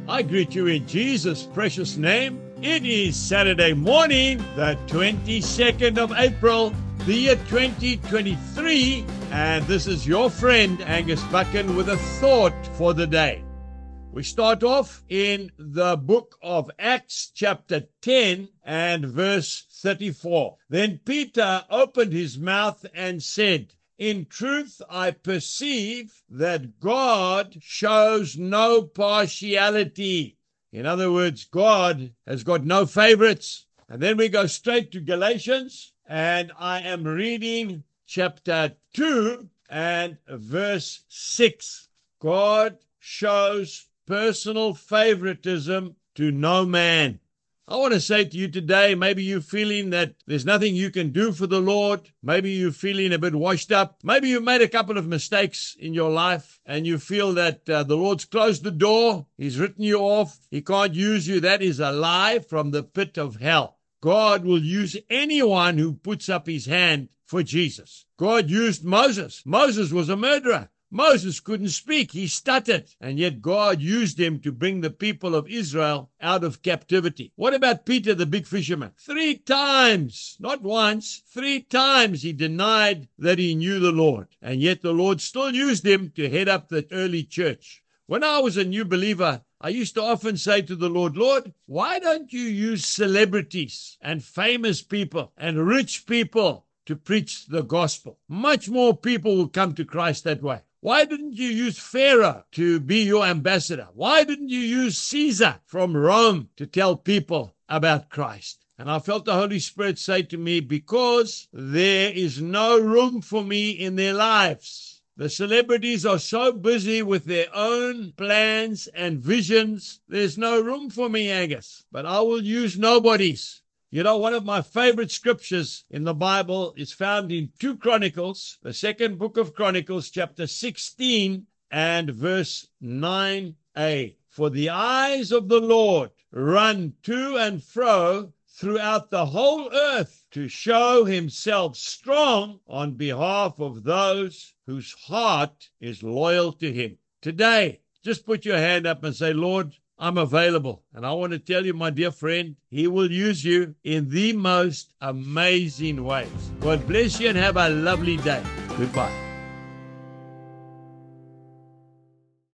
I greet you in Jesus' precious name. It is Saturday morning, the 22nd of April, the year 2023, and this is your friend Angus Buchan with a thought for the day. We start off in the book of Acts chapter 10 and verse 34. Then Peter opened his mouth and said, "In truth, I perceive that God shows no partiality." In other words, God has got no favorites. And then we go straight to Galatians, and I am reading chapter 2 and verse 6. God shows personal favoritism to no man. I want to say to you today, maybe you're feeling that there's nothing you can do for the Lord. Maybe you're feeling a bit washed up. Maybe you've made a couple of mistakes in your life and you feel that the Lord's closed the door. He's written you off. He can't use you. That is a lie from the pit of hell. God will use anyone who puts up his hand for Jesus. God used Moses. Moses was a murderer. Moses couldn't speak. He stuttered. And yet God used him to bring the people of Israel out of captivity. What about Peter, the big fisherman? 3 times, not once, 3 times he denied that he knew the Lord. And yet the Lord still used him to head up the early church. When I was a new believer, I used to often say to the Lord, "Lord, why don't you use celebrities and famous people and rich people to preach the gospel? Much more people will come to Christ that way. Why didn't you use Pharaoh to be your ambassador? Why didn't you use Caesar from Rome to tell people about Christ?" And I felt the Holy Spirit say to me, because there is no room for me in their lives. The celebrities are so busy with their own plans and visions. There's no room for me, Angus. But I will use nobodies. You know, one of my favorite scriptures in the Bible is found in 2 Chronicles, the second book of Chronicles, chapter 16 and verse 9a. "For the eyes of the Lord run to and fro throughout the whole earth to show himself strong on behalf of those whose heart is loyal to him." Today, just put your hand up and say, "Lord, I'm available." And I want to tell you, my dear friend, he will use you in the most amazing ways. God bless you and have a lovely day. Goodbye.